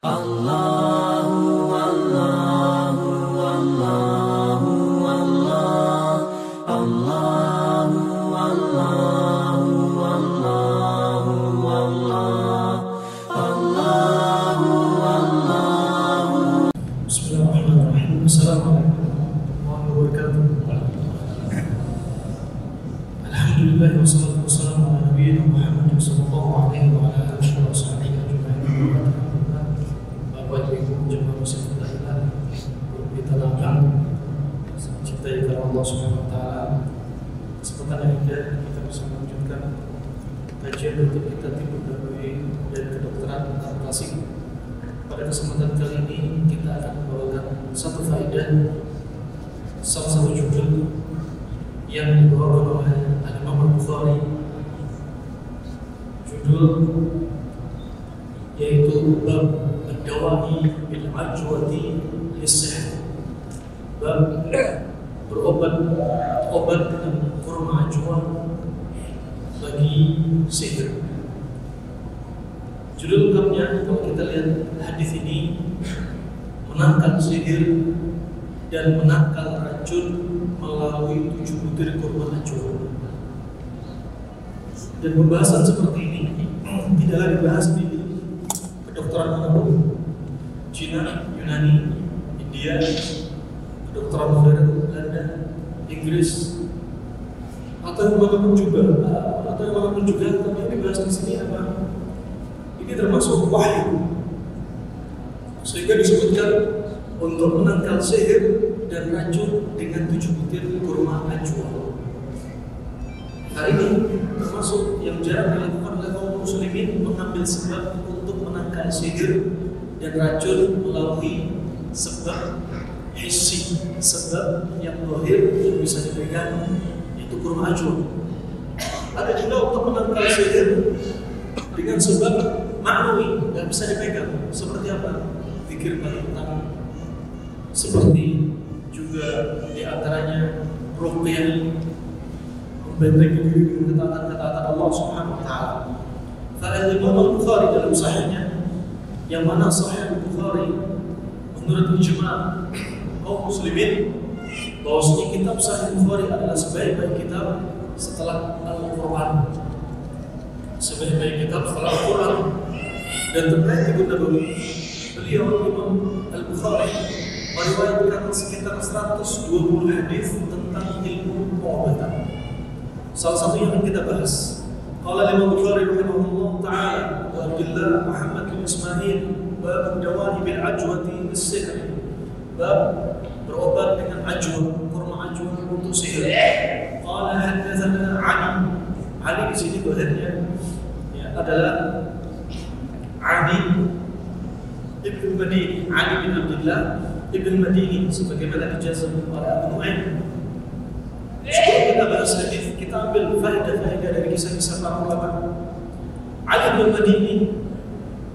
Allahu Allahu Allahu Allah Allahu Allahu Allahu Allah Allahu Allahu. Bismillahirrahmanirrahim. Assalamualaikum warahmatullahi wabarakatuh. Alhamdulillah wassalatu wassalamu ala nabiyyina Muhammad sallallahu alaihi wa ala alihi wa sahbihi ajma'in. Bapak Ibu jemaah muslimin dan kita doakan cintai kepada Allah Subhanahu wa taala. Kesempatan yang indah kita bisa melanjutkan kajian untuk kita timur dari kedokteran dan klasik. Pada kesempatan kali ini kita akan membawakan satu faedah, salah satu judul yang dibawakan oleh Imam Al-Bukhari, judul yaitu bab ad-dawa'i bil ajwati lis-sihr, bab berobat dengan kurma ajwa bagi sihir. Judul lengkapnya kalau kita lihat hadis ini, menangkal sihir dan menangkal racun melalui 7 butir kurma ajwa. Dan pembahasan seperti ini tidaklah dibahas di kedokteran manapun, Cina, Yunani, India, kedokteran modern, Belanda, Inggris, atau manapun juga, tapi yang dibahas di sini apa? Ini termasuk wahyu, sehingga disebutkan untuk menangkal sihir dan racun dengan 7 butir kurma ajwa. Hari ini termasuk yang jarang dilakukan oleh kaum muslimin, mengambil sebab untuk menangkal sihir dan racun melalui sebab hissi, sebab yang zahir yang bisa dipegang, yaitu kurma ajwa. Ada juga untuk menangkal sihir dengan sebab ma'nawi, nggak bisa dipegang. Seperti apa? Zikir balitang, seperti juga diantaranya ruqyah, membentengi diri dengan ketaatan Allah Subhanahu wa taala. Imam Al-Bukhari dalam sahihnya, yang mana Sahih Al-Bukhari menurut ijma' kaum muslimin bahwasanya kitab Sahih Al-Bukhari adalah sebaik-baik kitab setelah Al-Qur'an. Sebaik-baik kitab setelah Al-Qur'an. Dan terkait Ibnu Nabawi, beliau Imam Al-Bukhari meriwayatkan sekitar 120 hadis tentang ilmu pengobatan. Salah satu yang akan kita bahas, qala Imam Bukhari rahimahullah taala wa Abdullah Muhammad bin Ismail bab dawa'i bil ajwati lis-sihr, bab berobat dengan ajwa, kurma ajwa untuk sihir. Qala haddatsana Ali di sini bahasanya ya adalah Ali ibn Madini, Ali bin Abdullah ibn Madini, sebagaimana dijazam oleh Abu Nu'aim. Sebelum kita bahas hadis, kita ambil faedah dari kisah-kisah para ulama. Ali bin Madini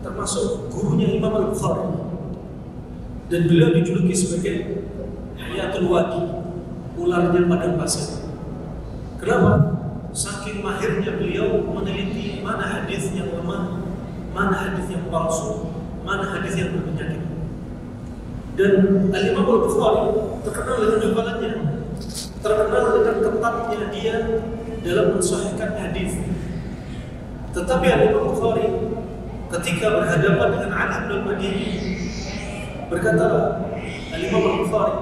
termasuk gurunya Imam Al-Bukhari, dan beliau dijuluki sebagai Hayatul Wadi, ularnya padang pasir. Kenapa? Saking mahirnya beliau meneliti mana hadis yang lemah, mana hadis yang palsu, mana hadis yang berpenyakit. Dan Imam Al-Bukhari terkenal dengan hafalannya, terkenal dengan ketatnya dia dalam mensahihkan hadis. Tetapi Imam Bukhari ketika berhadapan dengan Ali bin Madini, berkatalah Imam Bukhari,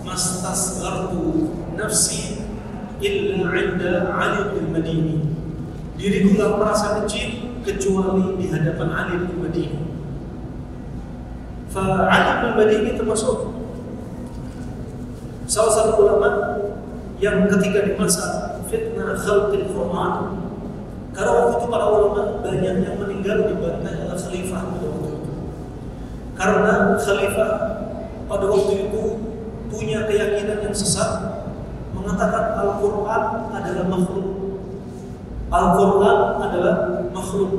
mastasghartu nafsi illa 'inda Ali bin Madini. Diriku enggak merasa kecil kecuali di hadapan Ali bin Madini. Ali bin Madini termasuk salah satu ulama yang ketika di masa fitnah khalqil Quran, karena waktu itu para ulama banyak yang meninggal dibantai oleh khalifah pada waktu itu. Karena khalifah pada waktu itu punya keyakinan yang sesat, mengatakan Al-Quran adalah makhluk. Al-Quran adalah makhluk.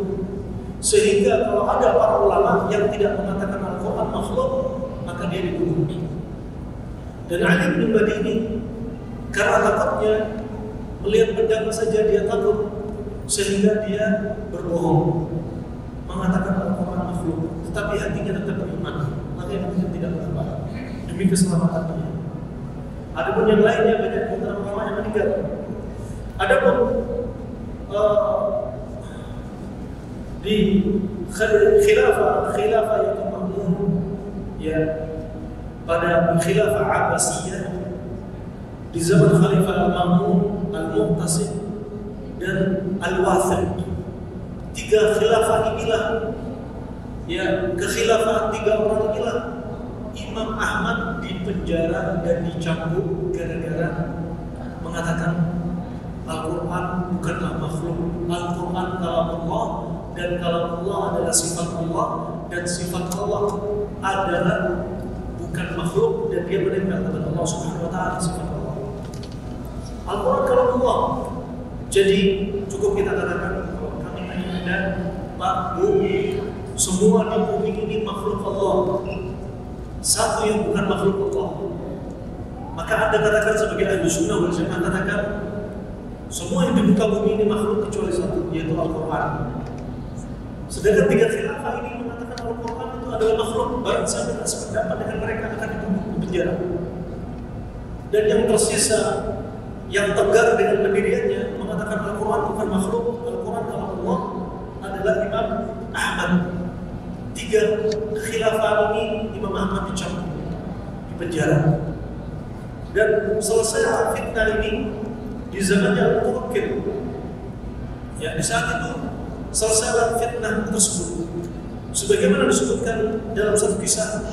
Sehingga kalau ada para ulama yang tidak mengatakan Al-Quran makhluk, maka dia dibunuh. Dan Ali bin Madini karena takutnya melihat pedang saja dia takut, sehingga dia berbohong mengatakan Al-Quran makhluk. tetapi hatinya tetap beriman, maka yang penting tidak berubah demi keselamatannya. Adapun yang lainnya banyak antara ulama yang meninggal. Adapun di khilafah yaitu Ma'mun, ya, pada khilafah Abbasiyah di zaman Khalifah Al-Ma'mun, Al-Mu'tasim dan Al-Wathiq. 3 khilafah inilah, ya, kekhilafah 3 orang inilah Imam Ahmad dipenjara dan dicambuk gara-gara mengatakan Al-Quran bukanlah makhluk. Al-Quran kalam Allah, dan kalam Allah adalah sifat Allah, dan sifat Allah adalah bukan makhluk, dan dia menempel kepada Allah Subhanahu wa taala sifat Allah. Al-Quran kalam Allah. Jadi cukup kita katakan kalau kami hanya Pak, Bu, semua di bumi ini makhluk Allah. Satu yang bukan makhluk Allah. Maka Anda katakan sebagai ahli sunnah wal jamaah, katakan semua yang di muka bumi ini makhluk kecuali satu, yaitu Al-Quran. Sedangkan 3 khilafah ini mengatakan Al-Quran itu adalah makhluk. Barang siapa tidak sependapat dengan mereka akan dituntut ke penjara. Dan yang tersisa, yang tegar dengan pendiriannya mengatakan Al-Quran bukan makhluk, Al-Quran kalam Allah, adalah Imam Ahmad. 3 khilafah ini Imam Ahmad dicambuk, di penjara. Dan selesai fitnah ini di zamannya Al-Muwakkil. Ya, di saat itu selesai fitnah tersebut. Sebagaimana disebutkan dalam satu kisah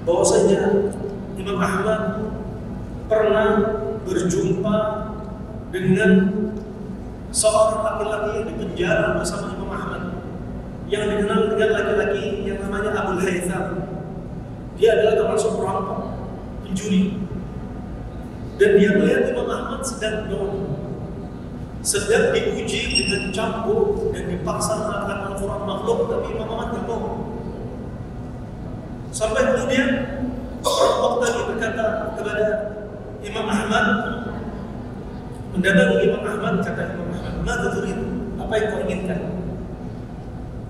bahwasanya Imam Ahmad pernah berjumpa dengan seorang laki-laki yang dipenjara bersama Imam Ahmad, yang dikenal dengan laki-laki yang namanya Abul Haytham. Dia adalah termasuk perampok, pencuri. Dan dia melihat Imam Ahmad sedang diuji dengan cambuk dan dipaksa mengatakan Al-Quran makhluk, tapi Imam Ahmad tidak mau. Sampai kemudian perampok tadi berkata kepada Imam Ahmad, mendatangi Imam Ahmad, kata Imam Ahmad, "Mada turid?" Apa yang kau inginkan?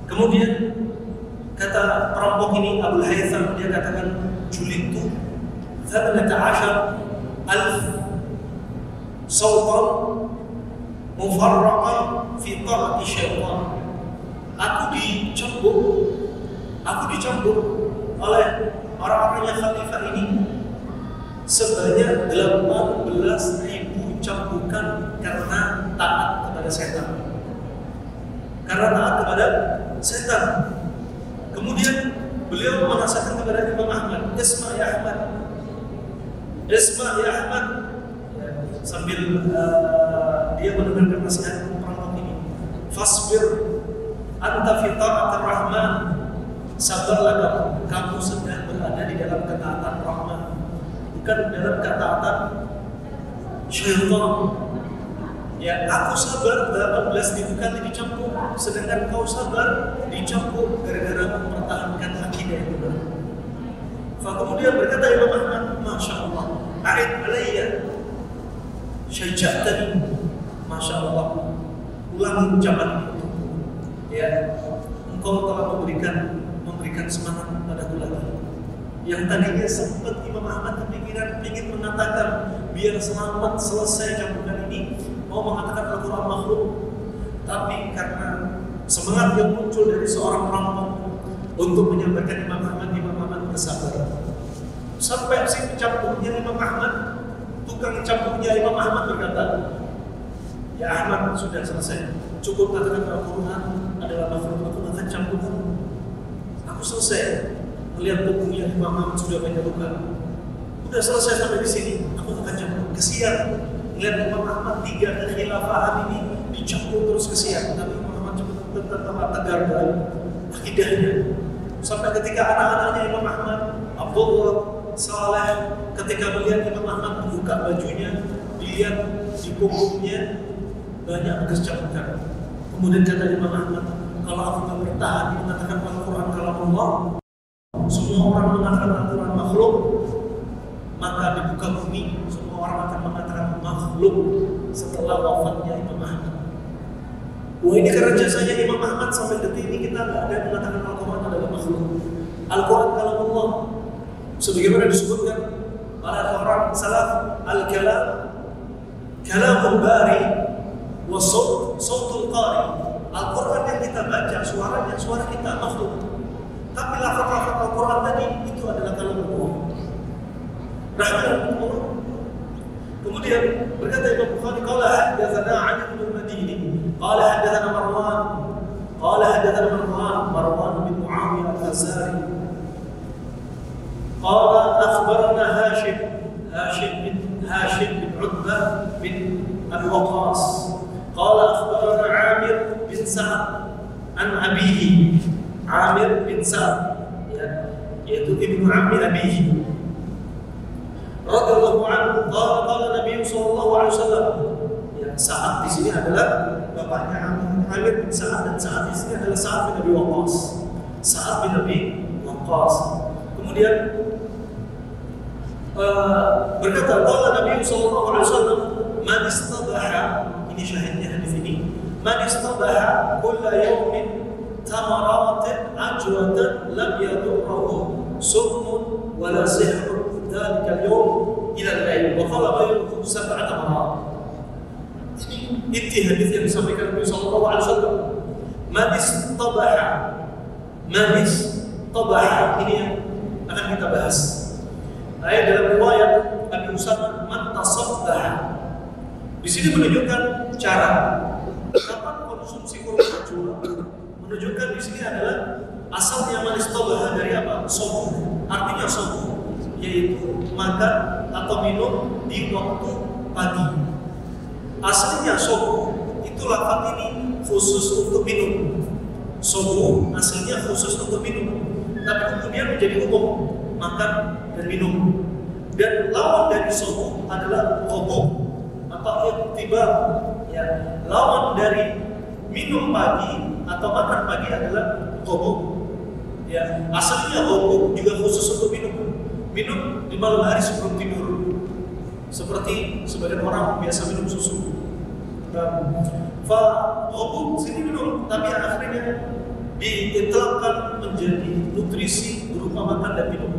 Kemudian kata perampok ini, Abul Haytham, dia katakan, "Julitu 13,000 sautan mufarraqan fi ta'ati syaitan." Aku dicambuk oleh orang-orangnya khalifah ini sebanyak 18.000 cambukan karena taat kepada setan. Kemudian beliau menasihatkan kepada Imam Ahmad, "Isma' ya Ahmad, isma' ya Ahmad." Sambil dia mendengarkan nasihat perampok ini, "Fasbir anta fi ta'atir Rahman." Sabarlah kamu sedang berada di dalam ketaatan Rahman, bukan dalam ketaatan syaitan. Ya, aku sabar 18.000 kali dicambuk, sedangkan kau sabar dicambuk gara-gara mempertahankan akidah yang benar. Kemudian berkata Imam Ahmad, "Masya Allah, a'id alayya syaja'tani." Masya Allah, ulangi ucapan itu. Ya, engkau telah memberikan semangat padaku lagi. Yang tadinya sempat Imam Ahmad kepikiran ingin mengatakan biar selamat selesai cambukan ini, mau mengatakan Al-Quran makhluk, tapi karena semangat yang muncul dari seorang perampok untuk menyampaikan Imam Ahmad bersabar. Sampai si pencambuknya Imam Ahmad, tukang cambuknya Imam Ahmad berkata, "Ya Ahmad, sudah selesai, cukup katakan Al-Quran adalah makhluk, aku akan cambukkan. Aku selesai melihat tubuhnya Imam Ahmad sudah banyak luka. Udah selesai sampai di sini, aku akan cambuk." Kesian melihat Imam Ahmad 3 kekhilafahan ini dicambuk terus, kesian. Tapi Imam Ahmad tetap tegar dalam akidahnya. Sampai ketika anak-anaknya Imam Ahmad, Abdullah, Saleh, ketika melihat Imam Ahmad membuka bajunya, dilihat di punggungnya banyak bekas cambukan. Kemudian kata Imam Ahmad, "Kalau aku tak bertahan mengatakan Al-Quran kalam Allah, semua orang mengatakan Al-Quran makhluk, maka di muka bumi semua orang akan mengatakan makhluk setelah wafatnya Imam Ahmad." Wah, ini karena jasanya Imam Ahmad sampai detik ini kita tidak ada yang mengatakan Al-Quran adalah makhluk. Al-Quran kalamullah. Sebagaimana disebutkan oleh orang salaf, al-kalam kalamul bari wa sautul qari. Al-Quran yang kita baca suaranya suara kita makhluk. Tapi lafaz-lafaz Al-Quran tadi itu adalah kalamullah. Rahmatullah. Kemudian berkata Imam Bukhari, qala hadatsana 'Ali bin al-Madini, qala hadatsana Marwan, qala hadatsana Marwan bin Muawiyah al-Fazari, qala akhbarana Hashim bin Utbah bin Abi Waqqas, qala akhbarana Amir bin Sa'ad an abihi, Amir bin Sa'ad yaitu ibnu ammi abihi radhiyallahu anhu, qala Nabi sallallahu alaihi wasallam. Ya, Sa'ad di sini adalah bapaknya Amir bin Sa'ad, dan Sa'ad di sini adalah Sa'ad bin Abi Waqqas. Sa'ad bin Abi Waqqas. Kemudian berkata qala Nabi sallallahu alaihi wasallam, man istadaha, ini syahidnya hadis ini, man istadaha kulla yawmin tamaratin ajwatan lam yadurruhu summun wala sihrun ذلك اليوم إلى الليل وقال غيره 7 مرات. Ini hadis yang disampaikan Nabi sallallahu alaihi wasallam. Manis tabaha ini yang akan kita bahas. Ayat dalam riwayat Abi Usama man tasaddaha. Di sini menunjukkan cara kapan konsumsi kurma ajwa. Menunjukkan di sini adalah asalnya manis tabaha dari apa? Sobu. Artinya sobu, yaitu makan atau minum di waktu pagi. Aslinya sobu itu lafaz ini khusus untuk minum. Sobu aslinya khusus untuk minum, tapi kemudian menjadi umum makan dan minum. Dan lawan dari sobu adalah qobu atau ittiba. Ya, lawan dari minum pagi atau makan pagi adalah qobu. Ya, aslinya qobu juga khusus untuk minum. Minum di malam hari sebelum tidur, seperti sebagian orang biasa minum susu. Qobu sini minum, tapi akhirnya diitlaqkan menjadi nutrisi berupa makan dan minum.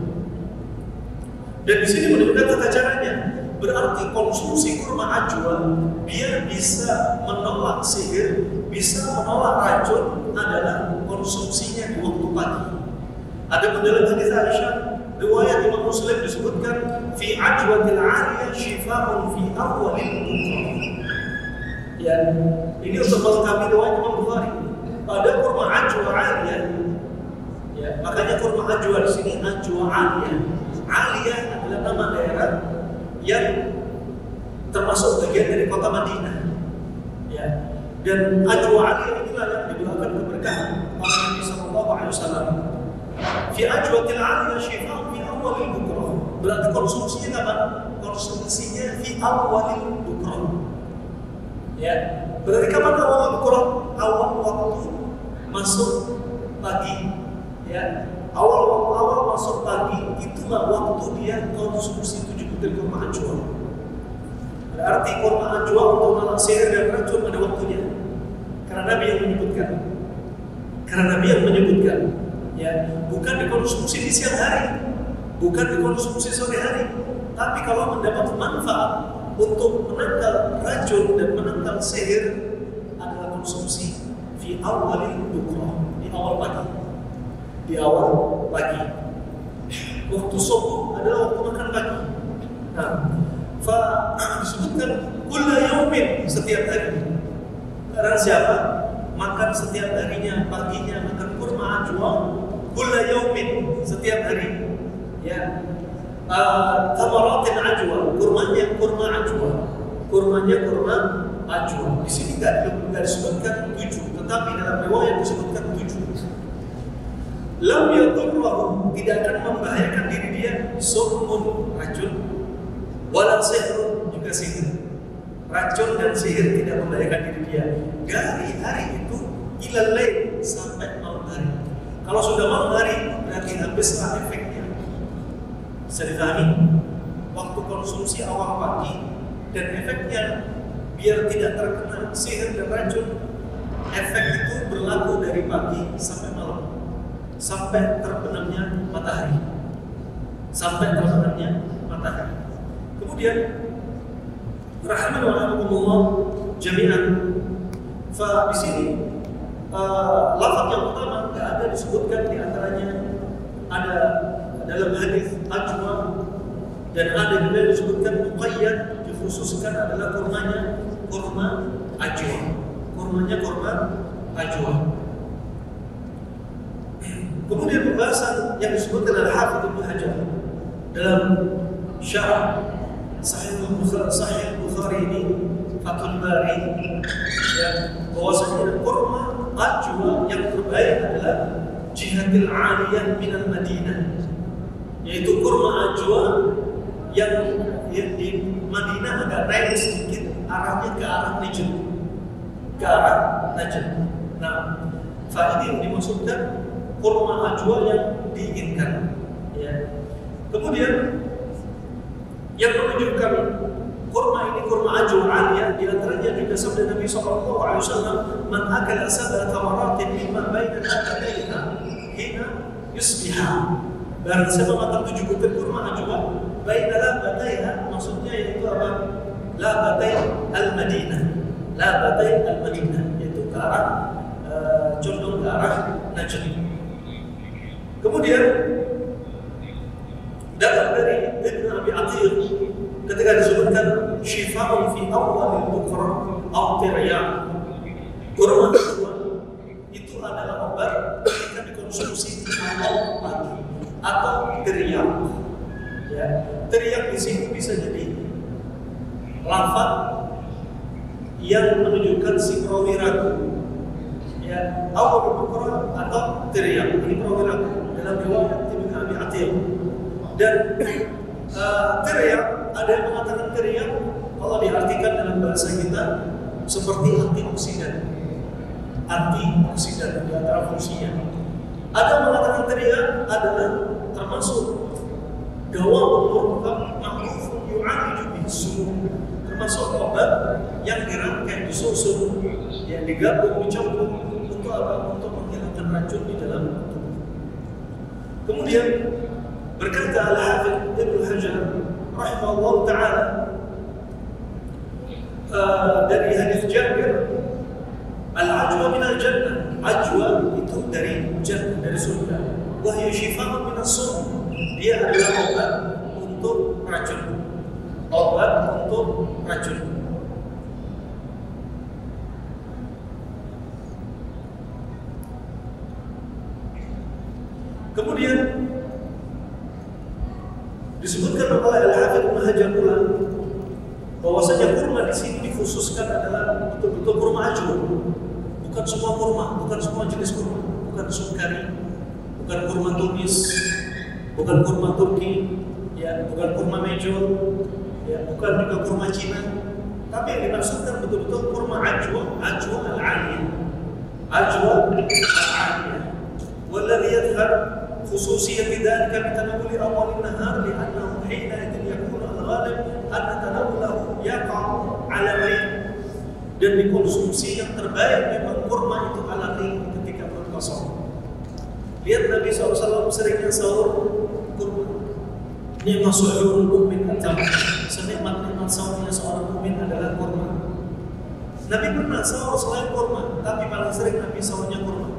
Dan di sini menunjukkan tata caranya. Berarti konsumsi kurma ajwa biar bisa menolak sihir, bisa menolak racun adalah konsumsinya di waktu pagi. Ada dalam hadis Aisyah, riwayat Imam Muslim disebutkan fi ajwatil 'aliyah shifaa'un fi awwalil bukrah. Ya, ini untuk melengkapi riwayat Imam Bukhari. Pada kurma ajwa 'aliyah. Ya, makanya kurma ajwa di sini ajwa 'aliyah. 'Aliyah adalah nama daerah yang termasuk bagian dari kota Madinah. Ya. Dan ajwa 'aliyah inilah yang didoakan keberkahan oleh Nabi sallallahu alaihi wasallam. Fi ajwatil 'aliyah shifaa'un fi awwalil bukrah. Berarti konsumsinya kapan? Konsumsinya fi awwalil bukrah. Ya. Berarti kapan awal bukrah? Awal waktu masuk pagi. Ya. Awal masuk pagi itulah waktu dia konsumsi 7 butir kurma ajwa. Berarti kurma ajwa untuk menolak sihir dan racun ada waktunya. Karena Nabi yang menyebutkan. Ya, bukan dikonsumsi di siang hari, bukan dikonsumsi sore hari, tapi kalau mendapat manfaat untuk menangkal racun dan menangkal sihir adalah konsumsi fi awalil bukrah, di awal pagi. Waktu subuh adalah waktu makan pagi. Nah, disebutkan kulla yaumin, setiap hari. Barang siapa makan setiap harinya, paginya makan kurma ajwa, kulla yaumin, setiap hari. Ya. Tamaratin ajwa, kurmanya kurma ajwa. Di sini tidak disebutkan 7, tetapi dalam riwayat disebutkan 7. Lam yadurruhu, tidak akan membahayakan diri dia, summun, racun, wala sihrun, juga sihir. Racun dan sihir tidak membahayakan diri dia dari hari itu ilal lail, sampai malam hari. Kalau sudah malam hari berarti habislah efeknya. Bisa dipahami? Waktu konsumsi awal pagi dan efeknya biar tidak terkena sihir dan racun, efek itu berlaku dari pagi sampai malam. sampai terbenamnya matahari. Sampai terbenamnya matahari. Kemudian rahman wa rahmatullah jami'an. Fa di sini lafaz yang pertama tidak ada disebutkan, di antaranya ada dalam hadis ajwa, dan ada juga disebutkan muqayyad, dikhususkan adalah kurma ajwa. Kurmanya kurma ajwa. Kemudian pembahasan yang disebutkan oleh Hafidz Ibnu Hajar dalam syarah Sahih Bukhari ini, Fathul Bari, ya, bahwasanya kurma ajwa yang terbaik adalah jihadil aliyah minal Madinah, yaitu kurma ajwa yang di Madinah agak naik sedikit, arahnya ke arah Najd, ke arah Najd. Nah, fa ini dimaksudkan kurma ajwa yang diinginkan, ya. Kemudian yang menunjukkan kurma ini kurma ajwa aliyah, di antaranya juga sabda Nabi SAW, man akala sab'a tamaratin mimma baina al-aklayha hina yusbiha. Barang siapa makan 7 butir kurma ajwa baina labataiha, maksudnya yaitu apa? Labatai al-Madinah. Labatai al-Madinah, yaitu ke arah condong ke arah Najd. Kemudian datang dari Ibnu Abi Atiq ketika disebutkan syifa'un fi awwalil bukra aw tirya. Kurma itu adalah obat ketika dikonsumsi di awal pagi atau teriak. Ya, teriak di sini bisa jadi lafaz yang menunjukkan si perawi ragu. Ya, awal bukra atau teriak. Ini perawi ragu dalam riwayat Ibnu Abi Atiq. Dan teriak, ada yang mengatakan teriak kalau diartikan dalam bahasa kita seperti antioksidan. Antioksidan di antara fungsinya. Ada yang mengatakan teriak adalah termasuk dawa ma'ruf yu'aliju bisu, termasuk obat yang dirangkai, disusun, yang digabung, dicampur untuk apa? Untuk menghilangkan racun di dalam tubuh. Kemudian berkata Al-Hafidz Ibnu Hajar rahimahullah ta'ala dari hadis Jabir, al-ajwa minal jannah, ajwa itu dari jannah, dari surga, wa hiya shifa'un minas sum, dia adalah obat untuk racun, obat untuk racun. Kemudian disebutkan oleh Al-Hafidz Ibnu Hajar pula bahwasanya kurma di sini dikhususkan adalah betul-betul kurma ajwa, bukan semua kurma, bukan semua jenis kurma, bukan sukari, bukan kurma Tunis, bukan kurma Turki, ya, bukan kurma Mejol, ya, bukan juga kurma Cina, tapi yang dimaksudkan betul-betul kurma ajwa, ajwa al-aliyah, ajwa al-aliyah. Walladhi yadhhar خصوصية ذلك بتناول أول النهار لأنه حينئذ يكون الغالب أن تناوله يقع على الريق, dan dikonsumsi yang terbaik memang kurma itu ala ring ketika perut kosong. Lihat Nabi SAW seringnya sahur kurma. Ni'mat suhurul mu'min al-tamr, senikmat-nikmat sahurnya seorang mukmin adalah kurma. Nabi pernah sahur selain kurma, tapi paling sering Nabi sahurnya kurma.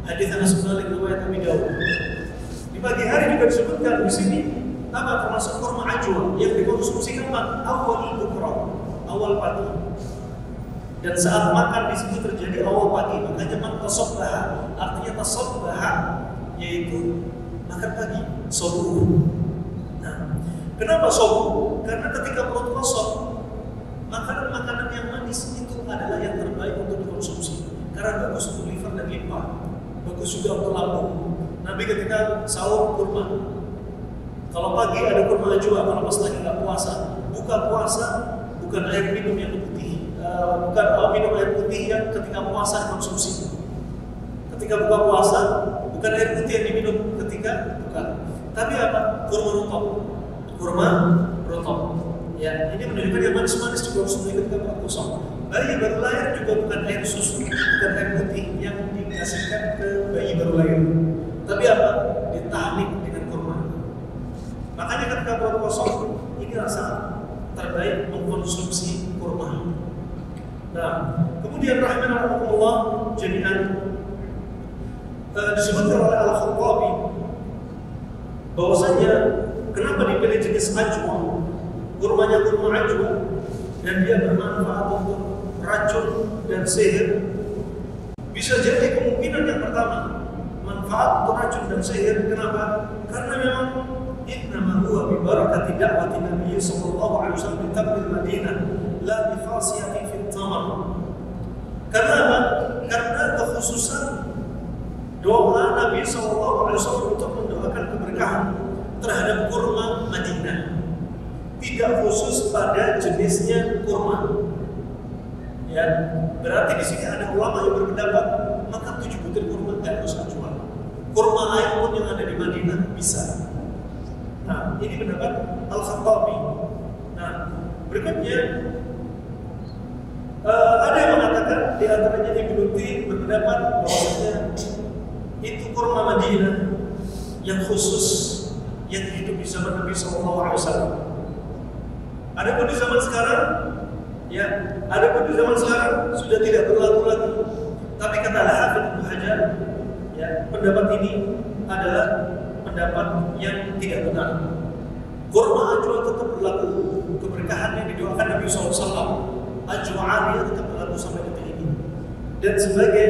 Hadits Anas bin Malik riwayat Abi Dawud. Di pagi hari juga disebutkan di sini apa termasuk kurma ajwa yang dikonsumsi kapan? Awal bukra, awal pagi. Dan saat makan di situ terjadi awal pagi, makanya man tasabbaha, artinya tasabbaha yaitu makan pagi, subuh. Nah, kenapa subuh? Karena ketika perut kosong, makanan-makanan yang manis itu adalah yang terbaik untuk dikonsumsi karena bagus untuk liver dan limpa. Bagus juga untuk lambung. Nabi ketika sahur kurma. Kalau pagi ada kurma ajwa, kalau pas lagi nggak puasa, buka puasa bukan air minum yang putih, bukan minum air putih yang ketika puasa konsumsi. Ketika buka puasa bukan air putih yang diminum ketika buka, tapi apa? Kurma rutop. Kurma rutop. Ya, ini menunjukkan yang manis-manis juga harus ketika buka kosong. Bayi baru lahir juga bukan air susu, bukan air putih yang dikasihkan ke bayi baru lahir. Tapi apa? Ditahnik dengan kurma. Makanya ketika berpuasa ini rasa terbaik mengkonsumsi kurma. Nah, kemudian rahimahullah jami'an disebutkan oleh Al-Khattabi bahwasanya kenapa dipilih jenis ajwa, kurmanya kurma ajwa, dan dia bermanfaat untuk racun dan sihir. Bisa jadi kemungkinan yang pertama, manfaat untuk racun dan sihir. Kenapa? Karena memang innama huwa bi barakati da'wati Nabi sallallahu alaihi wasallam di Tabril Madinah la bi khasiyati fi tamar. Karena apa? Karena kekhususan doa Nabi sallallahu alaihi wasallam untuk mendoakan keberkahan terhadap kurma Madinah. Tidak khusus pada jenisnya kurma. Ya, berarti di sini ada ulama yang berpendapat maka 7 butir kurma tidak harus jual. Kurma air pun yang ada di Madinah bisa. Nah, ini pendapat Al-Khattabi. Nah, berikutnya ada yang mengatakan di antaranya Ibnu Tin berpendapat bahwasanya itu kurma Madinah yang khusus yang hidup di zaman Nabi sallallahu alaihi wasallam. Adapun di zaman sekarang, ya, adapun di zaman sekarang sudah tidak berlaku lagi. Tapi kata Al-Hafidz Ibnu Hajar, ya, pendapat ini adalah pendapat yang tidak benar. Kurma ajwa tetap berlaku, keberkahan yang didoakan Nabi SAW, ajwa aliyah tetap berlaku sampai detik ini. Dan sebagai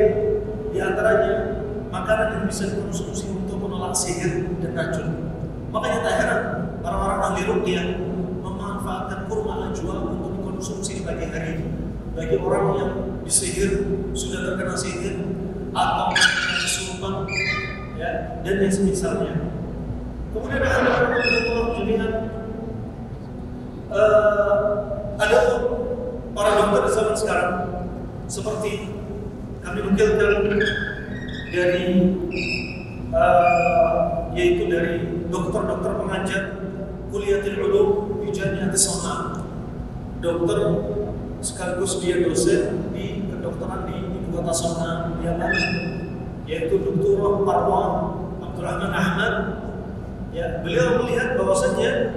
di antaranya makanan yang bisa dikonsumsi untuk menolak sihir dan racun. Makanya tak heran orang-orang ahli ruqyah memanfaatkan kurma ajwa untuk dikonsumsi di pagi hari bagi orang yang disihir, sudah terkena sihir atau kesurupan, ya, dan yang semisalnya. Kemudian ada jami'an ada para dokter di zaman sekarang seperti kami nukilkan dari yaitu dari dokter-dokter pengajar Kuliatul Ulum di Jami'atis Sanaa, dokter sekaligus dia dosen di kedokteran di ibu kota Sanaa, Yaman, yaitu Dr. Marwa Abdurrahman Ahmad. Ya, beliau melihat bahwasanya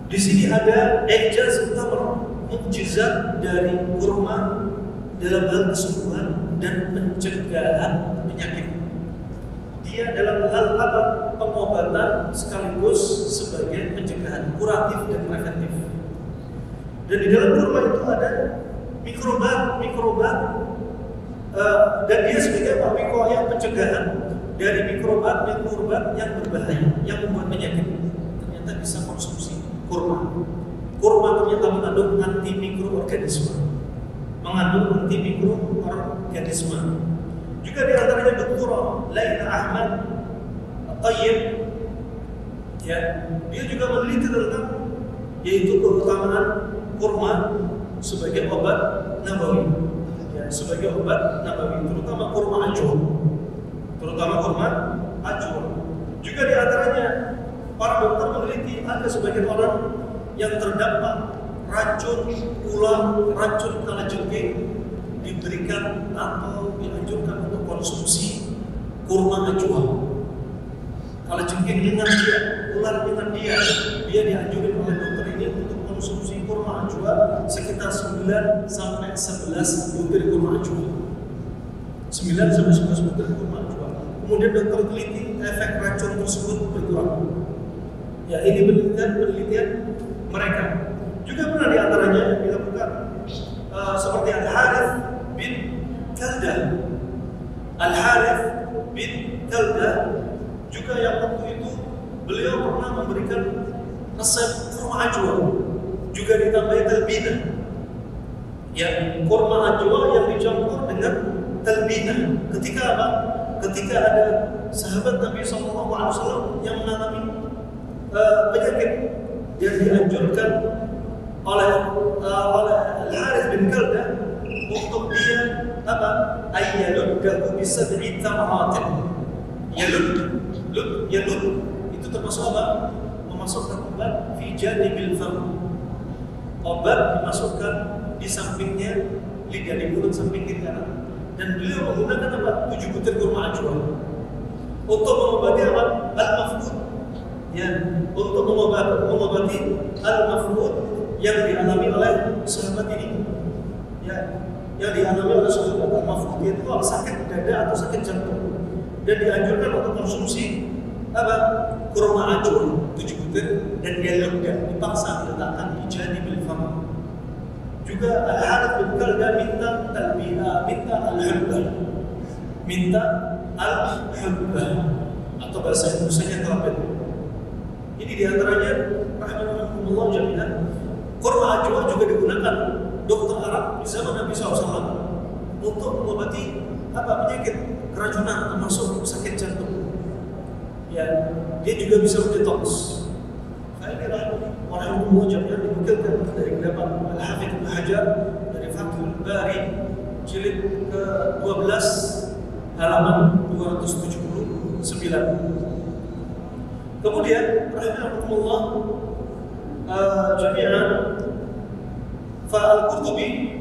di sini ada ijaz tamr, mukjizat dari kurma dalam hal kesembuhan dan pencegahan penyakit. Dia dalam hal apa? Pengobatan sekaligus sebagai pencegahan, kuratif dan preventif. Dan di dalam kurma itu ada mikrobat, dan dia sebagai apa? Wikoyah pencegahan dari mikrobat yang berbahaya, yang membuat penyakit. Ternyata bisa konsumsi kurma. Kurma ternyata mengandung antimikroorganisme, Juga di antaranya Dr. Laila Ahmad At-Tayyib, ya, dia juga meneliti tentang yaitu keutamaan kurma sebagai obat nabawi, ya, sebagai obat nabawi, terutama kurma ajwa. Juga di antaranya para dokter meneliti ada sebagian orang yang terdampak racun ular, racun kalajengking, diberikan atau dianjurkan untuk konsumsi kurma ajwa. Kalajengking dengan dia, ular dengan dia dianjurkan oleh dokter ini untuk konsumsi kurma ajwa sekitar 9 sampai 11 butir kurma ajwa. 9 sampai 11 butir kurma ajwa. Kemudian dokter teliti efek racun tersebut berkurang. Ya, ini penelitian mereka. Juga pernah di antaranya yang dilakukan seperti Al-Harith bin Kaldah juga yang waktu itu beliau pernah memberikan resep kurma ajwa juga ditambahi talbinah. Ya, kurma ajwa yang dicampur dengan talbinah. Ketika apa? Ketika ada sahabat Nabi SAW yang mengalami penyakit yang dianjurkan oleh Al-Harith bin Kaldah untuk dia apa? Ayyaluddahu bisab'i tamaratin. Yalud itu termasuk apa? Memasukkan obat fi janibil fam. Obat dimasukkan di sampingnya lidah, di mulut samping kiri kanan. Dan beliau menggunakan apa? 7 butir kurma ajwa. untuk mengobati apa? Al-mafqud. Ya, untuk mengobati al-mafqud yang dialami oleh sahabat ini. Ya, yang dialami oleh sahabat al-mafqud itu sakit dada atau sakit jantung. Dan dianjurkan untuk konsumsi apa? Kurma ajwa 7 butir dan dialogkan, dipaksa diletakkan di janibil fam. Juga Al-Harith bin Kalda minta talbiha, minta al-hulbah, minta al-hulbah atau bahasa Indonesianya kelapet. Ini diantaranya rahimahumullah jami'an. Kurma ajwa juga digunakan dokter Arab di zaman Nabi SAW untuk mengobati apa? Penyakit keracunan termasuk sakit jantung. Ya, dia juga bisa mendetoks. Ini rahimahumullah jami'an dinukilkan dari pendapat Al-Hafidz Ibnu Hajar dari Fathul Bari jilid ke-12 halaman 279. Kemudian rahimahumullah jami'an Al-Qurtubi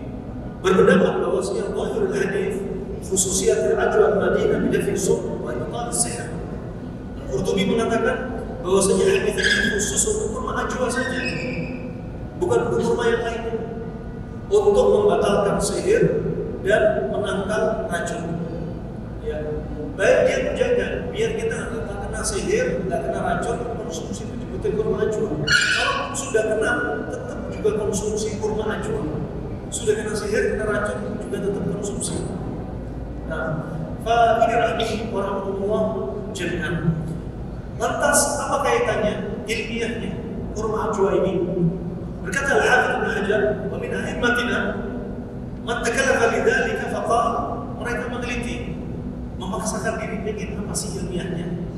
berpendapat bahwasanya zahirul hadits khususiyatul ajwa Madinah bidafi sum wa ibtal sihr. Al-Qurtubi mengatakan bahwasanya hadis ini khusus untuk kurma ajwa saja, bukan untuk kurma yang lainnya, untuk membatalkan sihir dan menangkal racun. Ya, baik dia menjaga biar kita nggak kena sihir, nggak kena racun, konsumsi 7 butir kurma ajwa. Kalau sudah kena, tetap juga konsumsi kurma ajwa. Sudah kena sihir, kena racun, juga tetap konsumsi. Nah, fa'idirahi warahmatullah jami'an. Lantas apa kaitannya ilmiahnya kurma ajwa ini? Berkata Al-Hafidz Ibnu Hajar, "Wa min himmatina man takallafa lidzalika faqala." Mereka meneliti, memaksakan diri ingin apa sih ilmiahnya?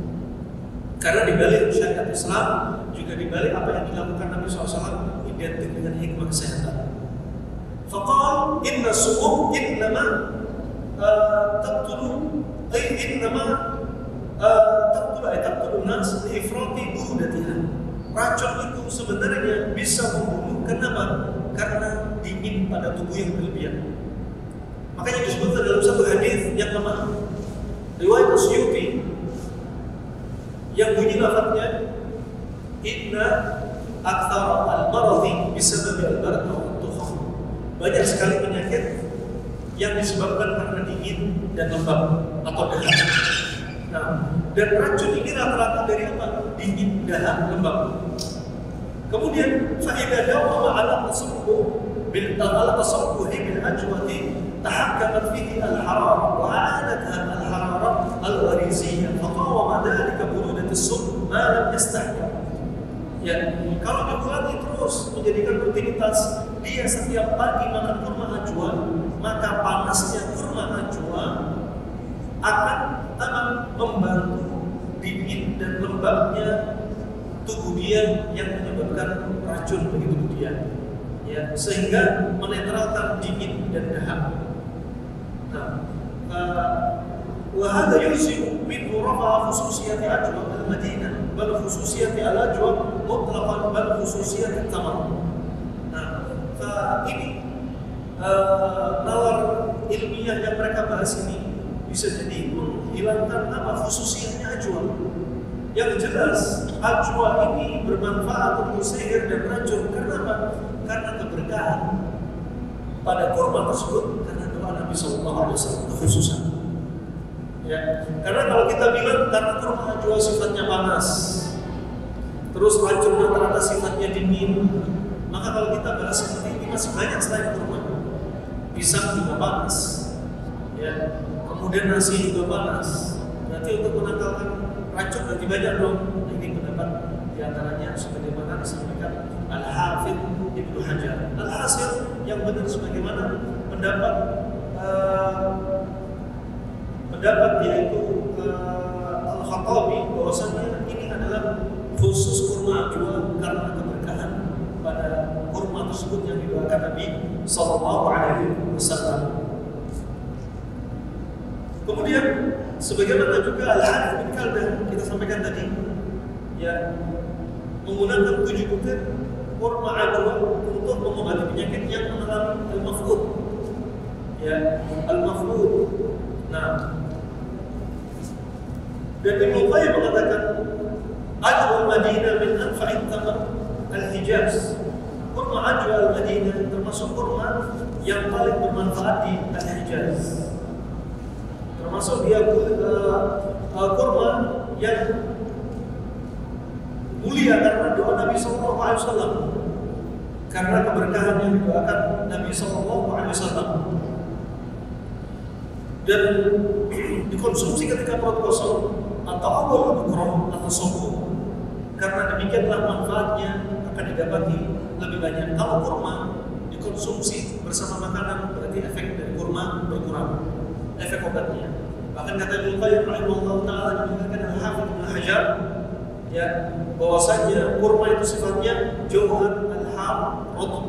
Karena di balik syariat Islam, juga di balik apa yang dilakukan Nabi SAW identik dengan hikmah kesehatan. Faqala inna su'um innama taqtulu taqtulu nas li ifrati burudatiha. Racun itu sebenarnya bisa membunuh. Kenapa? Karena dingin pada tubuh yang berlebihan. Makanya disebutkan dalam satu hadis yang lemah, riwayat Suyuti yang bunyi lafadznya inna aktsara al-maradhi bisabab al-barad wa tukham. Banyak sekali penyakit yang disebabkan karena dingin dan lembab atau dahak. Nah, dan racun ini rata-rata dari apa? Dingin, dahak, lembab. Kemudian fa'idah dawama ala tasabbuh bil ajwati tahakkamat fihi al-hararah wa 'adatha al-hararah al-ghariziyah faqawama dhalika burudat as-sum ma lam yastahkam. Ya, kalau diulangi terus menjadikan rutinitas, dia setiap pagi makan kurma ajwa, maka panasnya kurma ajwa akan membantu dingin dan lembabnya tubuh dia yang menyebabkan racun bagi tubuh dia, ya, sehingga menetralkan dingin dan dahak. Wahada yulzimu minhu rafa'a khususiyati ajwa al-Madinah bal khususiyati al-ajwa mutlaqan bal khususiyati tamar. Nah, ini nalar ilmiah yang mereka bahas ini bisa jadi menghilangkan apa khususiyatnya ajwa. Yang jelas ajwa ini bermanfaat untuk sihir dan racun. Karena apa? Karena keberkahan pada kurma tersebut, karena doa Nabi SAW khususan. Ya, karena kalau kita bilang karena kurma ajwa sifatnya panas, terus racun rata-rata sifatnya dingin, maka kalau kita bahas seperti ini masih banyak selain kurma. Pisang juga panas, ya. Kemudian nasi juga panas. Berarti untuk menangkalkan racun berarti banyak dong. Ini pendapat diantaranya sebagaimana disampaikan Al-Hafidz Ibnu Hajar. Al-Hasil yang benar sebagaimana pendapat yaitu Al-Khattabi bahwasanya ini adalah khusus kurma ajwa karena keberkahan pada kurma tersebut yang didoakan Nabi Sallallahu Alaihi Wasallam. Kemudian sebagaimana juga Al-Harith bin Kalda kita sampaikan tadi, ya, menggunakan 7 butir kurma ajwa untuk mengobati penyakit yang mengalami al-mafqud, ya, al-mafqud. Nah, Dan Ibnu Qayyim mengatakan ajwal Madinah min anfa'it tamar al-Hijaz. Kurma ajwal Madinah termasuk kurma yang paling bermanfaat di al-Hijaz. Termasuk dia kurma yang mulia karena doa Nabi Sallallahu Alaihi Wasallam, karena keberkahan yang didoakan Nabi Sallallahu Alaihi Wasallam, dan dikonsumsi ketika perut kosong atau awal bukrah atau subuh. Karena demikianlah manfaatnya akan didapati lebih banyak. Kalau kurma dikonsumsi bersama makanan, berarti efek dari kurma berkurang, efek obatnya. Bahkan kata Ibnu Qayyim rahimahullah taala dikatakan Al-Hafidz Ibnu Hajar ya, bahwasanya kurma itu sifatnya jauhan al-ham rutub.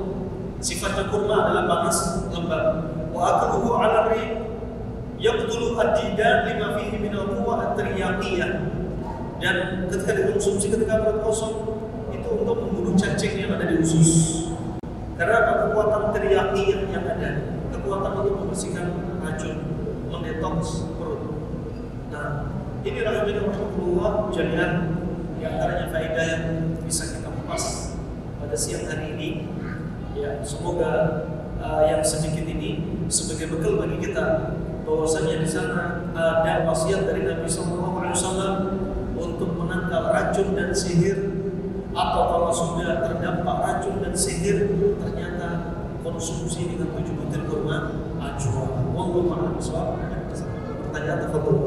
Sifatnya kurma adalah panas lembab. Wa akluhu 'ala riq yaqtulu ad-didan lima fihi min al-quwwa at-tiryaqiyah. Dan ketika dikonsumsi ketika perut kosong itu untuk membunuh cacing yang ada di usus. Karena ada kekuatan tiryaqiyah yang ada, kekuatan untuk membersihkan racun, mendetoks perut. Nah, ini rahimahullah jami'an di antaranya faedah yang bisa kita kupas pada siang hari ini. Ya, semoga yang sedikit ini sebagai bekal bagi kita, bahwasanya di sana ada wasiat dari Nabi Sallallahu Alaihi Wasallam untuk menangkal racun dan sihir, atau kalau sudah terdampak racun dan sihir ternyata konsumsi dengan 7 butir kurma ajwa. Wallahu a'lam bishawab. Pertanyaan tafadhol.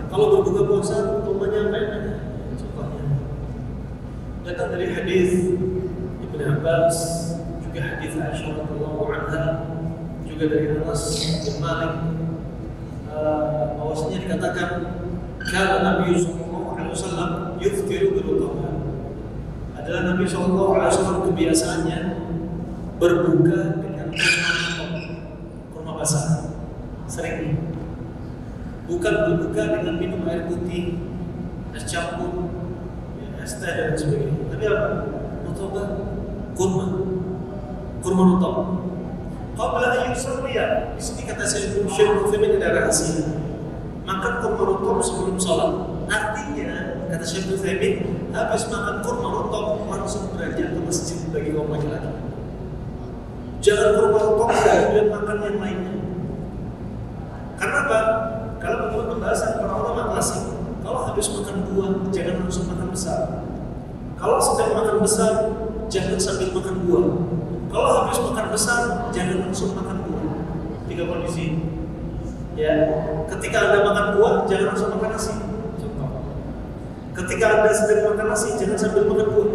Kalau berbuka puasa, umpamanya apa yang ada? Contohnya, datang dari hadis Ibnu Abbas, juga hadis Aisyah radhiyallahu anha, juga dari Anas bin Malik, bahwasanya dikatakan kalau Nabi Sallallahu Alaihi Wasallam yuftiru bil-utama, adalah Nabi Sallallahu Alaihi Wasallam kebiasaannya berbuka dengan kurma basah, sering. Bukan berbuka dengan minum air putih, es campur, es teh dan sebagainya. Tapi apa? Rutubah, kurma rutub. Qabla an yusalliya. Di sini kata Syekh Utsaimin ada rahasia. Makan kurma rutub sebelum sholat. Artinya kata Syekh Utsaimin, habis makan kurma rutub langsung beranjak ke masjid bagi kaum laki-laki. Jangan kurma rutub dan makan yang lainnya. Karena apa? Kalau menurut pembahasan para ulama klasik, kalau habis makan buah jangan langsung makan besar. Kalau sedang makan besar jangan sambil makan buah. Kalau habis makan besar jangan langsung makan buah. 3 kondisi. Ya, ketika Anda makan buah jangan langsung makan nasi. Contoh. Ketika Anda sedang makan nasi jangan sambil makan buah.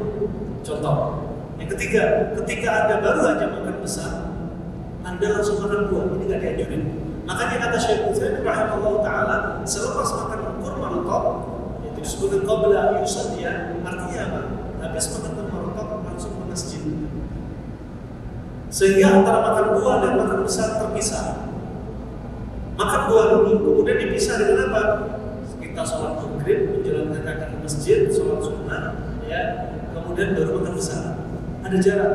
Contoh. Yang ketiga, ketika Anda baru aja makan besar, Anda langsung makan buah. Ini nggak dianjurin. Makanya kata Syekh Utsaimin rahimahullah taala, selepas makan kurma rutub, itu disebut qabla yusalliya, artinya apa? Habis makan kurma rutub langsung ke masjid. Sehingga antara makan buah dan makan besar terpisah. Makan buah dulu, kemudian dipisah dengan apa? Kita sholat maghrib, menjalankan kaki ke masjid, sholat sunnah, ya, kemudian baru makan besar. Ada jarak.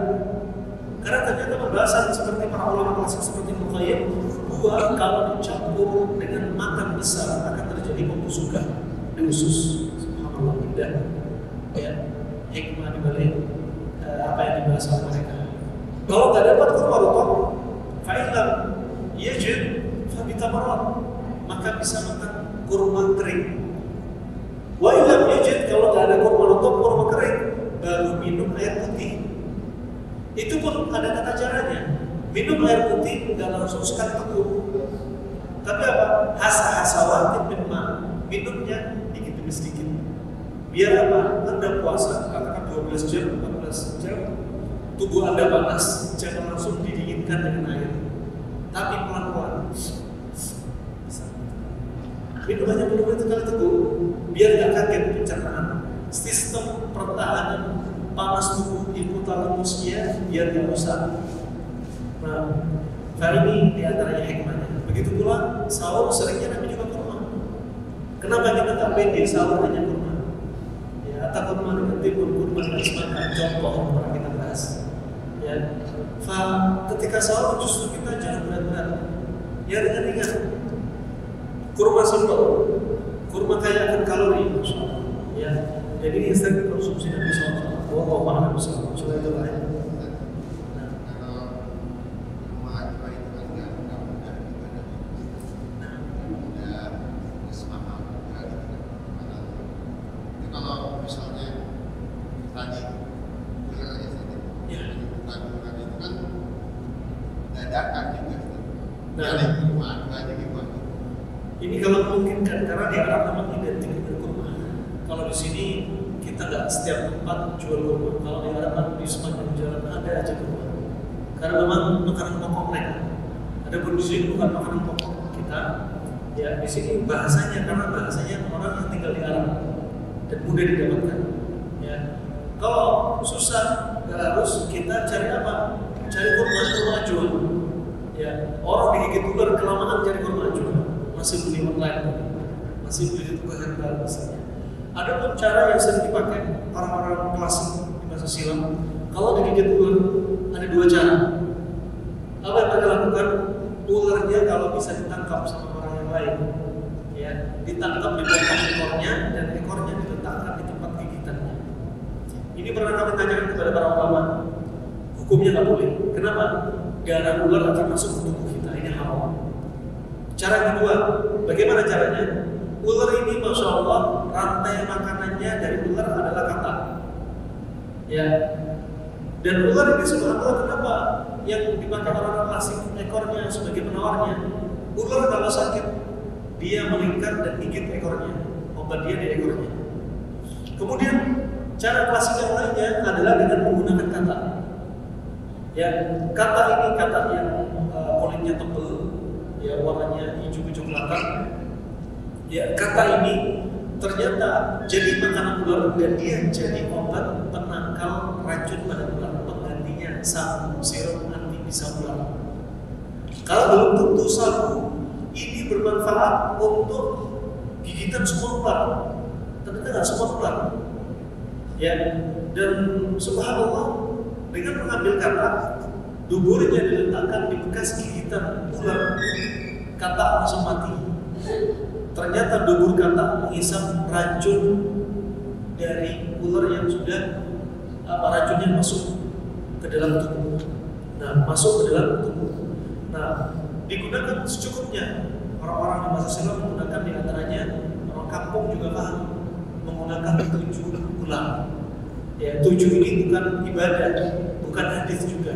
Karena ternyata pembahasan seperti para ulama klasik seperti Ibnu Qayyim, buah kalau dicampur dengan makan besar akan terjadi pembusukan di usus. Subhanallah, tidak. Ya, hikmah di balik apa yang dibahas oleh mereka. Kalau tidak dapat kurma rutub, fa'ilam yajid fabitamarat, maka bisa makan kurma kering. Wa ilam yajid, kalau tidak ada kurma rutub, kurma kering, baru minum air putih. Itu pun ada tata caranya. Minum air putih tidak langsung sekali teguk. Tapi apa? Hasa-hasawatin min ma. Minumnya dikit demi sedikit. Biar apa? Anda puasa, katakan 12 jam, 14 jam, tubuh Anda panas, jangan langsung didinginkan dengan air. Tapi pelan-pelan. Minum hanya benar-benar sekali teguk, biar tidak kaget pencernaan. Sistem pertahanan panas tubuh hipotalamusnya biar tidak rusak. Nah, kali ini diantaranya hikmahnya. Begitu pula sahur seringnya Nabi juga kurma. Kenapa kita nggak pede sahur hanya kurma? Ya, atau kurma dengan timbul kurma dan semacam contoh yang pernah kita bahas. Ya, ketika sahur justru kita jangan berat-berat. Ya ringan-ringan. Kurma simpel, kurma kaya akan kalori, ya. Jadi ini sering dikonsumsi Nabi SAW. Wallahu a'lam bishawab. Coba itu lah. Ini kalau memungkinkan, karena di Arab memang identik dengan kurma. Kalau di sini kita nggak setiap tempat jual kurma. Kalau di Arab di sepanjang jalan ada aja kurma. Karena memang makanan pokok mereka. Ada pun di sini bukan makanan pokok kita. Ya di sini bahasanya, karena bahasanya orang yang tinggal di Arab dan mudah didapatkan. Ya kalau susah nggak harus kita cari apa? Cari kurma ajuan. Ya orang digigit ular kelamaan cari kurma ajuan. Masih beli online, masih beli di tukang handal misalnya. Ada pun cara yang sering dipakai orang-orang klasik di masa silam. Kalau digigit ular ada dua cara. Apa yang mereka lakukan? Ularnya kalau bisa ditangkap sama orang yang lain, ya ditangkap di belakang ekornya dan ekornya diletakkan di tempat gigitannya. Ini pernah kami tanyakan kepada para ulama. Hukumnya nggak boleh. Kenapa? Darah ular akan masuk ke tubuh kita. Ini haram. Cara kedua, bagaimana caranya? Ular ini, masya Allah, rantai makanannya dari ular adalah kata. Ya, dan ular ini subhanallah kenapa yang dipakai orang klasik ekornya sebagai penawarnya? Ular kalau sakit, dia melingkar dan gigit ekornya, obat dia di ekornya. Kemudian cara klasik yang lainnya adalah dengan menggunakan kata. Ya, kata ini kata yang kulitnya tebal. Ya warnanya hijau kecoklatan. Ya kata ini ternyata jadi makanan ular dan dia jadi obat penangkal racun pada ular, penggantinya sabu, sirup anti bisa ular. Kalau belum tentu sabu ini bermanfaat untuk gigitan semua ular, ternyata nggak semua ular. Ya dan subhanallah dengan mengambil kata, duburnya diletakkan di bekas gigitan ular, kata langsung mati. Ternyata dubur kata menghisap racun dari ular yang sudah racunnya masuk ke dalam tubuh. Nah, masuk ke dalam tubuh. Nah, digunakan secukupnya. Orang-orang di masa silam menggunakan diantaranya orang kampung juga paham menggunakan 7 ular. Ya, 7 ini bukan ibadah, bukan hadis juga.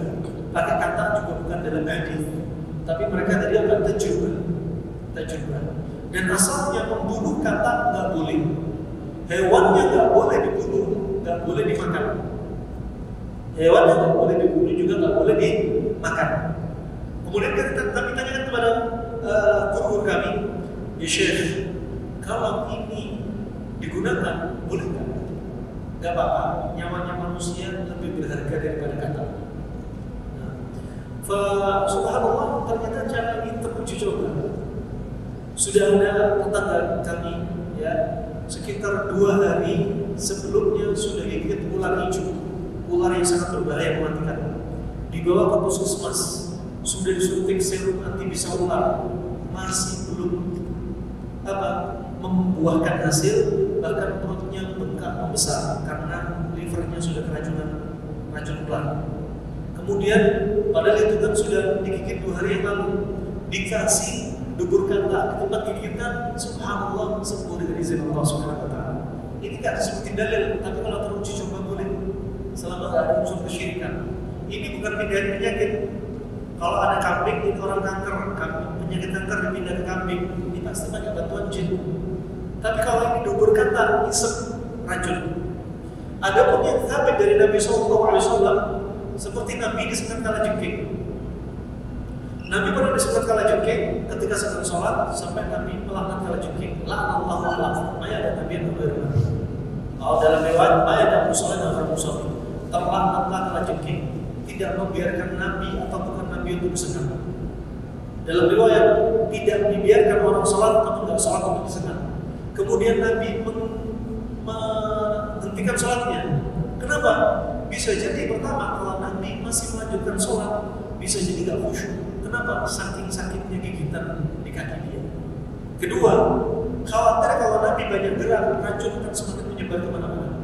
Pakai kata juga bukan dalam hadis, tapi mereka tadi akan tajrubah. Dan asalnya membunuh kata nggak boleh, hewannya nggak boleh dibunuh, nggak boleh dimakan. Hewannya nggak boleh dibunuh juga nggak boleh dimakan. Kemudian kami tanyakan kepada guru kami, ya Syekh, kalau ini digunakan boleh nggak? Nggak apa-apa, nyawanya manusia lebih berharga daripada kata. Subhanallah, ternyata cara ini teruji coba. Sudah ada tetangga kami, ya, sekitar 2 hari sebelumnya sudah gigit ular hijau, ular yang sangat berbahaya mematikan. Dibawa ke puskesmas, sudah disuntik serum anti bisa ular, masih belum membuahkan hasil, bahkan perutnya bengkak membesar karena livernya sudah keracunan racun ular. Kemudian padahal itu kan sudah digigit 2 hari yang lalu, dikasih dubur kata di tempat gigitan, subhanallah sembuh dengan izin Allah Subhanahu wa taala. Ini tidak disebutin dalil, tapi kalau teruji coba boleh selama tidak ada unsur kesyirikan. Ini bukan pindahan penyakit. Kalau ada kambing, ini orang kanker, penyakit kanker dipindah ke kambing, ini pasti pakai bantuan jin. Tapi kalau ini dubur kata, isep racun. Ada pun yang sabit dari Nabi SAW, seperti Nabi disengat kalajengking. Nabi pernah disengat kalajengking ketika sedang sholat sampai Nabi melaknat kalajengking. La'nallahu ala maya dan Nabi yang berbeda. Kalau dalam riwayat maya dan musola dan musola terlaknatlah kalajengking, tidak membiarkan Nabi atau bukan Nabi untuk disengat. Dalam riwayat tidak dibiarkan orang sholat atau nggak sholat untuk disengat. Kemudian Nabi menghentikan sholatnya. Kenapa? Bisa jadi pertama kalau Nabi masih melanjutkan sholat, bisa jadi nggak khusyuk. Kenapa? Saking sakitnya gigitan di kaki dia. Kedua, khawatir kalau Nabi banyak gerak, racun akan semakin menyebar kemana-mana.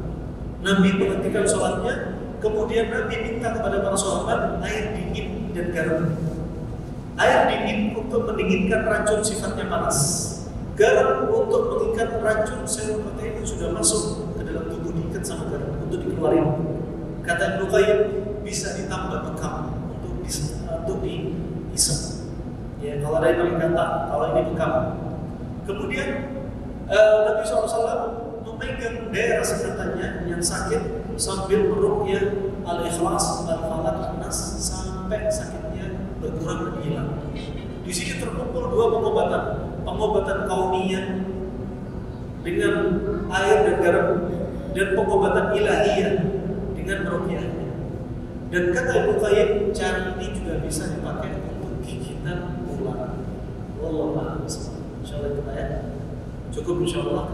Nabi menghentikan sholatnya, kemudian Nabi minta kepada para sahabat air dingin dan garam. Air dingin untuk mendinginkan racun sifatnya panas. Garam untuk mengikat racun sel protein yang sudah masuk ke dalam tubuh, diikat sama garam untuk dikeluarin. Kata Ibnu Qayyim, bisa ditambah bekam untuk dihisap. Ya, kalau ada yang kata, kalau ini bekam. Kemudian Nabi SAW memegang daerah sekatannya yang sakit sambil meruqyah Al-Ikhlas, Al-Falaq, An-Nas sampai sakitnya berkurang dan hilang. Di sini terkumpul dua pengobatan kauniyah dengan air dan garam, dan pengobatan ilahiyah dengan ruqyahnya. Dan kata Ibnu Qayyim, cara ini juga bisa dipakai untuk gigitan ular. Wallahu a'lam. Insyaallah kita ya. Cukup insyaallah.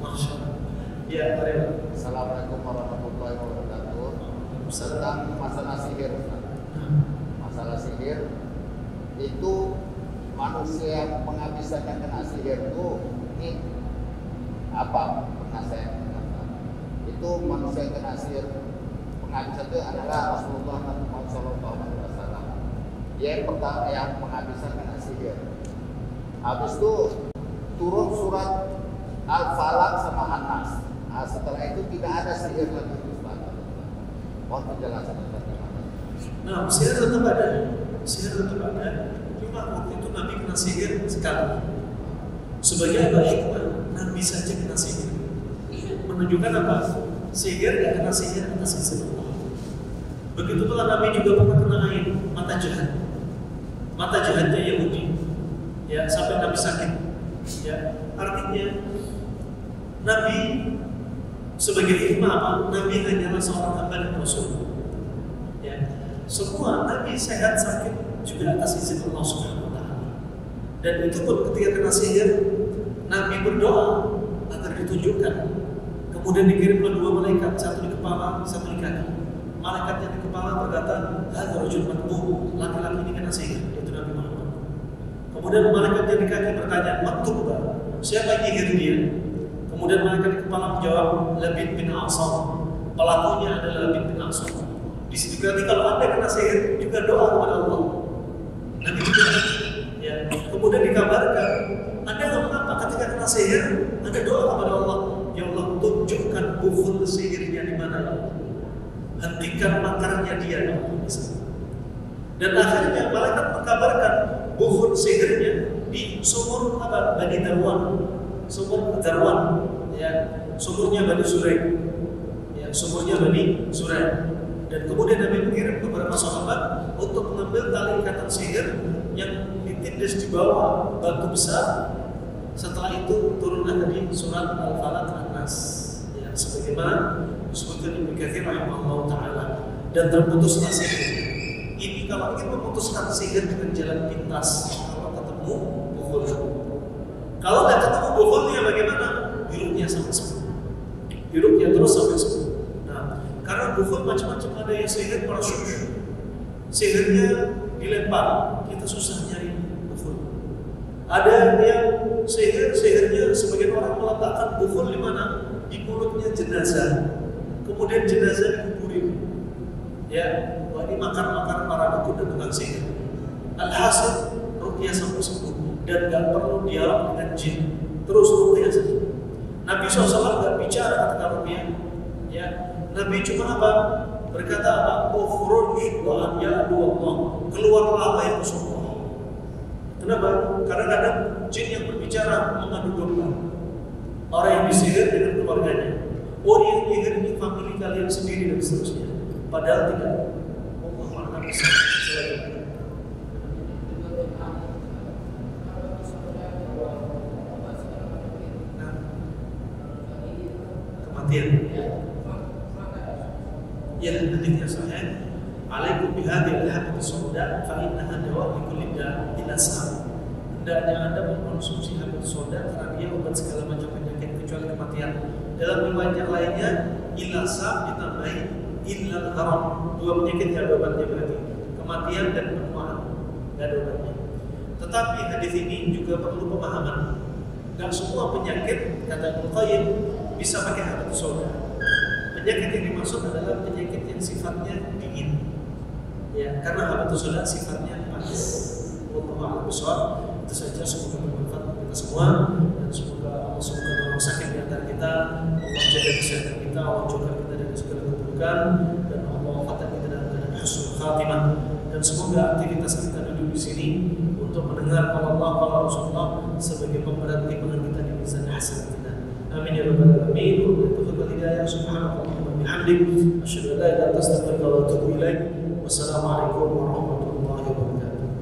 Masya Allah. Ya, mari. Assalamualaikum warahmatullahi wabarakatuh. Tentang masalah sihir. Masalah sihir itu manusia yang menghabiskan kena sihir itu ini apa? Pernah saya katakan. Itu manusia yang kena sihir penghabis itu adalah Rasulullah SAW. Dia yang pertama yang menghabiskan kena sihir. Habis itu turun surat Al-Falaq sama An-Nas. Nah, setelah itu tidak ada sihir lagi. Mohon penjelasan tentang mana? Nah, sihir tetap ada. Sihir tetap ada. Cuma waktu itu Nabi kena sihir sekali. Sebagai apa hikmah? Nabi saja kena sihir. Menunjukkan apa? Sihir tidak kena sihir atas izin Allah. Begitu pula Nabi juga pernah kena ain mata jahat. Mata jahatnya Yahudi. Ya, sampai Nabi sakit. Ya, artinya Nabi sebagai hikmah apa? Nabi hanyalah seorang hamba dan Rasul. Ya, semua Nabi sehat sakit juga atas izin Allah Subhanahu wa Ta'ala. Dan itu pun ketika kena sihir, Nabi berdoa agar ditunjukkan. Kemudian dikirimlah dua malaikat, satu di kepala, satu di kaki. Malaikat yang di kepala berkata, "Hadza rajul matbuh." Laki-laki ini kena sihir, yaitu Nabi Muhammad. Kemudian malaikat yang di kaki bertanya, "Matbuh, siapa yang nyihir dia?" Kemudian malaikat di kepala menjawab, Labid bin Asam. Pelakunya adalah Labid bin Asam. Di situ berarti kalau Anda kena sihir juga doa kepada Allah. Nabi juga. Ya. Kemudian dikabarkan, Anda ngomong apa ketika kena sihir? Anda doa kepada Allah. Ya Allah, tunjukkan bukhul sihirnya di mana ya Allah. Hentikan makarnya dia ya Allah. Dan akhirnya malaikat mengkabarkan bukhul sihirnya di sumur apa? Bani Darwan. Sumur Darwan, ya, sumurnya Bani Zuraik, ya, sumurnya Bani Zuraik. Dan kemudian Nabi mengirim beberapa sahabat untuk mengambil tali ikatan sihir yang ditindas di bawah batu besar. Setelah itu turunlah tadi surat Al-Falaq An-Nas, ya, sebagaimana disebutkan Ibnu Katsir rahimahullah taala, dan terputuslah sihir. Ini kalau ingin memutuskan sihir dengan jalan pintas, kalau ketemu bukhul. Kalau tidak ketemu bukhulnya bagaimana? Hirupnya sampai sembuh. Hirupnya terus sampai sembuh. Nah, karena bukhul macam-macam, ada yang sihir parasyut. Sihirnya dilempar, kita susah nyari bukhul. Ada yang sihirnya sebagian orang meletakkan bukhul di mana? Di mulutnya jenazah. Kemudian jenazah dikuburin. Ya, wah ini makar-makar para dukun dan tukang sihir. Alhasil ruqyah sampai sembuh. Dan tidak perlu dialog dengan jin, terus ruqyah saja. Nabi SAW tidak bicara kata ruqyah, ya. Nabi cuma apa? Berkata apa? Ukhruj wa an ya'du Allah. Keluarlah wahai Rasulullah. Kenapa? Karena kadang jin yang berbicara mengadu domba. Orang yang disihir dengan keluarganya. Orang yang disihir ini famili kalian sendiri dan seterusnya. Padahal tidak. Allah Maha Besar. Kematian. Ya, hadisnya sahih. alaikum bihadhil habati sauda fa innaha dawa li kulli da'in ila sab. Hendaknya Anda mengkonsumsi habati sauda karena dia obat segala macam penyakit kecuali kematian. Dalam riwayat yang lainnya ila sab ditambahi illal haram. Dua penyakit yang ada obatnya berarti kematian dan penuaan, tidak ada obatnya. Tetapi hadis ini juga perlu pemahaman. Dan semua penyakit, kata Ibnu Qayyim, bisa pakai habati sauda. Penyakit yang dimaksud adalah penyakit yang sifatnya dingin. Ya, karena habati sauda sifatnya panas. Wallahu a'lam bishawab. Itu saja, semoga bermanfaat untuk kita semua dan semoga Allah sembuhkan orang sakit di antara kita, Allah jaga kesehatan kita, Allah jaga kita dari segala keburukan, dan Allah wafatkan kita dalam keadaan husnul khatimah. Dan semoga aktivitas kita duduk di sini untuk mendengar Allah Rasulullah sebagai pemberat timbangan kita di mizan hasanat kita. Amin ya rabbal alamin. Wa taufiq hidayah subhanallahi wa bihamdihi asyhadu an la ilaha illa anta astaghfiruka wa atubu ilaik. Wassalamualaikum warahmatullahi wabarakatuh.